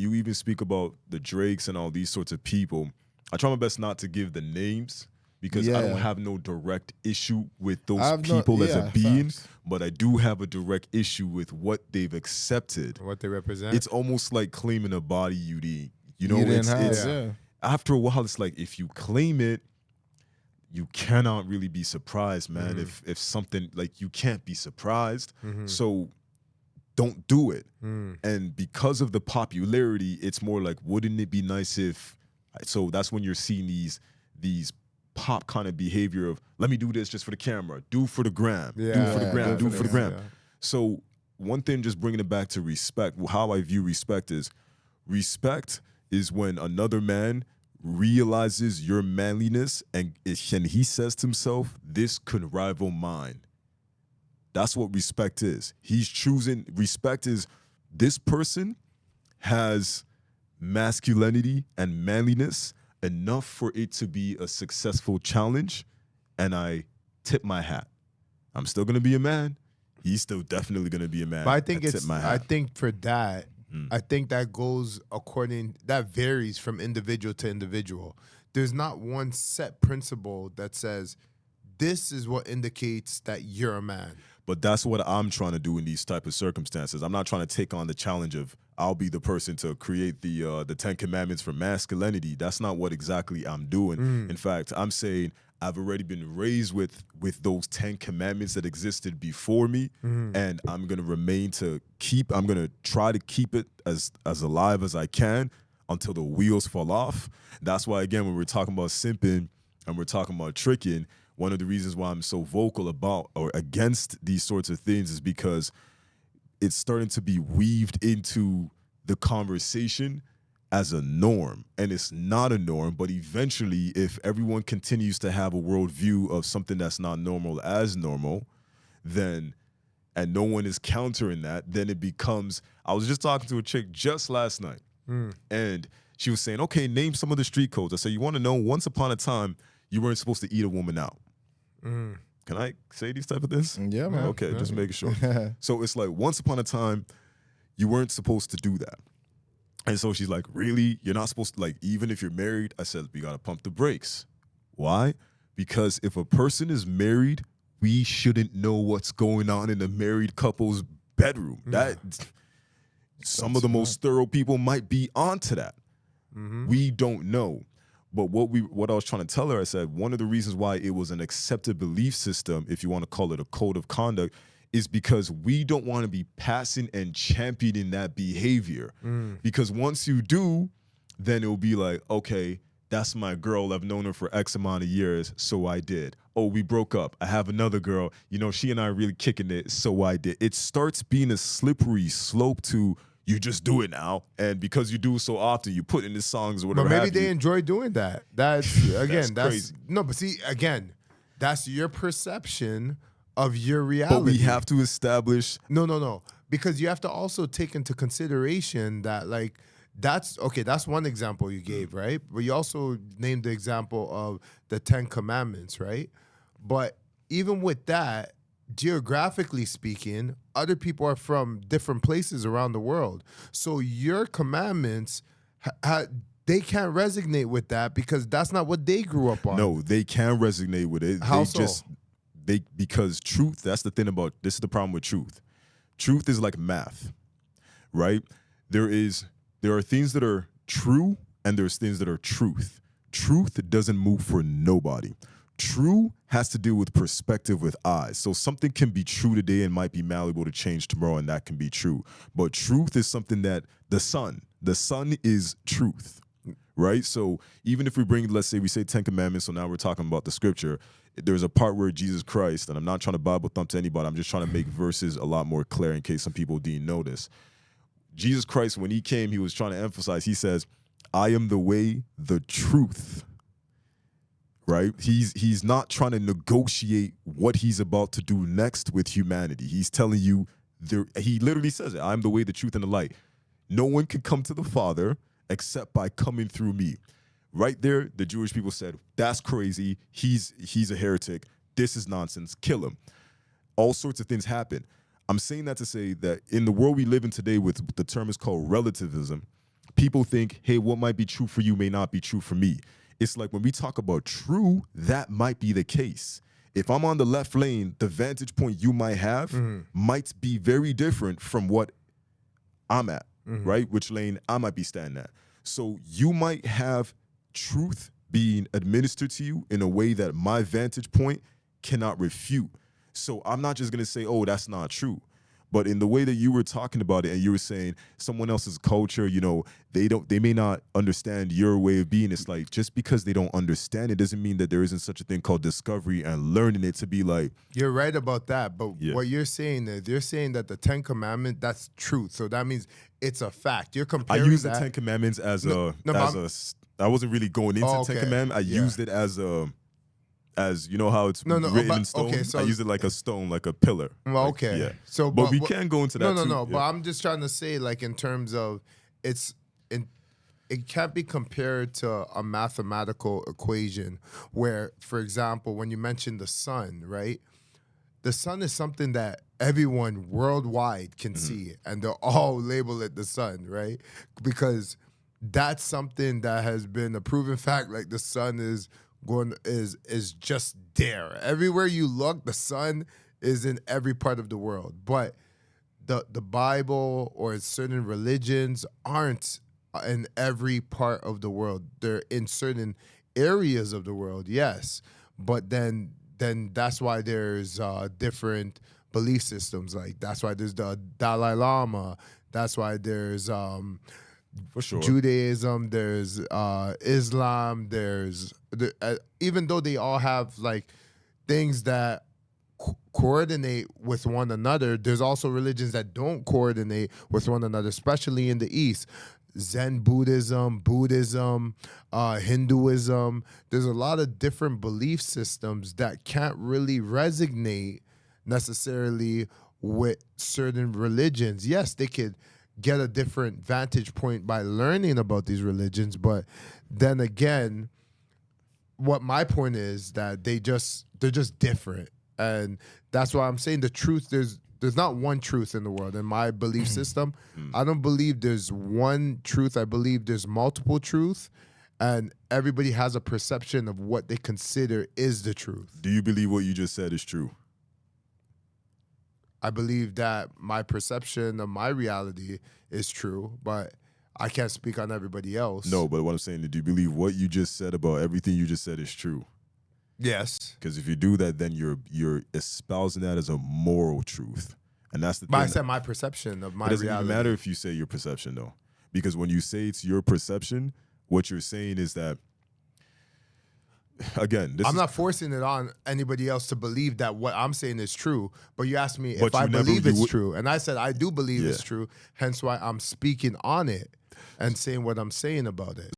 you even speak about the Drakes and all these sorts of people, I try my best not to give the names because I don't have no direct issue with those people as a being, but I do have a direct issue with what they've accepted. What they represent. It's almost like claiming a body you didn't have. After a while, it's like if you claim it, you cannot really be surprised, man. If something like you can't be surprised, so don't do it. And because of the popularity, it's more like, wouldn't it be nice if? So that's when you're seeing these pop kind of behavior of let me do this just for the camera, do for the gram, do for the gram, do for the gram. So one thing, just bringing it back to respect. How I view respect is when another man realizes your manliness and he says to himself, this could rival mine. That's what respect is. He's choosing, respect is this person has masculinity and manliness enough for it to be a successful challenge, and I tip my hat. I'm still gonna be a man. He's still definitely gonna be a man. But I think I think for that, I think that that varies from individual to individual. There's not one set principle that says this is what indicates that you're a man. But that's what I'm trying to do in these type of circumstances. I'm not trying to take on the challenge of I'll be the person to create the 10 commandments for masculinity. That's not what exactly I'm doing. In fact, I'm saying I've already been raised with those 10 commandments that existed before me, and I'm gonna I'm gonna try to keep it as alive as I can until the wheels fall off. That's why, again, when we're talking about simping and we're talking about tricking, one of the reasons why I'm so vocal about or against these sorts of things is because it's starting to be weaved into the conversation as a norm. And it's not a norm, but eventually, if everyone continues to have a worldview of something that's not normal as normal, then, and no one is countering that, then it becomes, I was just talking to a chick just last night, and she was saying, okay, name some of the street codes. I said, you want to know, once upon a time, you weren't supposed to eat a woman out. Can I say these type of things? Yeah, man. Okay, just making sure. So it's like, once upon a time, you weren't supposed to do that. And so she's like, really? You're not supposed to, like, even if you're married? I said, we got to pump the brakes. Why? Because if a person is married, we shouldn't know what's going on in the married couple's bedroom. Some of the most thorough people might be onto that. We don't know. But what I was trying to tell her, I said, one of the reasons why it was an accepted belief system, if you want to call it a code of conduct, is because we don't want to be passing and championing that behavior. Because once you do, then it'll be like, okay, that's my girl. I've known her for X amount of years, so I did. Oh, we broke up. I have another girl. You know, she and I are really kicking it, so I did. It starts being a slippery slope to you just do it now, and because you do it so often, you put in the songs or whatever. But maybe they enjoy doing that. That's again, that's crazy. No, but see, again, that's your perception of your reality. But we have to establish. No, because you have to also take into consideration that, like, that's one example you gave, right? But you also named the example of the 10 Commandments, right? But even with that, geographically speaking, other people are from different places around the world. So your commandments, they can't resonate with that because that's not what they grew up on. No, they can resonate with it. How so? Because truth, that's the thing about, this is the problem with truth. Truth is like math, right? There are things that are true and there's things that are truth. Truth doesn't move for nobody. True has to do with perspective with eyes. So something can be true today and might be malleable to change tomorrow, and that can be true. But truth is something that the sun is truth, right? So even if we bring, let's say we say 10 commandments, so now we're talking about the scripture, there's a part where Jesus Christ, and I'm not trying to Bible thump to anybody, I'm just trying to make verses a lot more clear in case some people didn't know this. Jesus Christ, when he came, he was trying to emphasize, he says, I am the way, the truth, right? He's not trying to negotiate what he's about to do next with humanity. He's telling you, he literally says it, I'm the way, the truth, and the light. No one can come to the Father except by coming through me. Right there, the Jewish people said, that's crazy. He's a heretic. This is nonsense. Kill him. All sorts of things happen. I'm saying that to say that in the world we live in today, with the term is called relativism, people think, hey, what might be true for you may not be true for me. It's like when we talk about true, that might be the case. If I'm on the left lane, the vantage point you might have might be very different from what I'm at, right? Which lane I might be standing at. So you might have truth being administered to you in a way that my vantage point cannot refute. So I'm not just gonna say, oh, that's not true. But in the way that you were talking about it, and you were saying someone else's culture, you know, they may not understand your way of being. It's like, just because they don't understand it doesn't mean that there isn't such a thing called discovery and learning it to be like. You're right about that, but what you're saying is you're saying that the 10 Commandments, that's truth. So that means it's a fact. You're I comparing use the 10 Commandments as I wasn't really going into 10 Commandments. I used it as you know how it's written in stone. Okay, so I use it like a stone, like a pillar. Well, like, okay. Yeah. So, but we can go into that. No. But I'm just trying to say, like, in terms of it can't be compared to a mathematical equation where, for example, when you mentioned the sun, right? The sun is something that everyone worldwide can see, and they'll all label it the sun, right? Because that's something that has been a proven fact. Like, the sun is just there. Everywhere you look, the sun is in every part of the world. But the Bible or certain religions aren't in every part of the world. They're in certain areas of the world, yes. But then that's why there's different belief systems. Like, that's why there's the Dalai Lama. That's why there's for sure Judaism, there's Islam, even though they all have like things that coordinate with one another, there's also religions that don't coordinate with one another, especially in the East. Zen Buddhism, Hinduism. There's a lot of different belief systems that can't really resonate necessarily with certain religions. Yes, they could get a different vantage point by learning about these religions, but then again, what my point is that they're just different, and that's why I'm saying the truth. There's not one truth in the world. In my belief system, I don't believe there's one truth. I believe there's multiple truths, and everybody has a perception of what they consider is the truth. Do you believe what you just said is true? I believe that my perception of my reality is true, but I can't speak on everybody else. No, but what I'm saying is, do you believe what you just said about everything you just said is true? Yes. Because if you do that, then you're espousing that as a moral truth. And that's the thing. But I said my perception of my reality. It doesn't even matter if you say your perception, though. Because when you say it's your perception, what you're saying is that, again, I'm not forcing it on anybody else to believe that what I'm saying is true. But you asked me if I believe it's true. And I said I do believe it's true. Hence why I'm speaking on it and saying what I'm saying about it.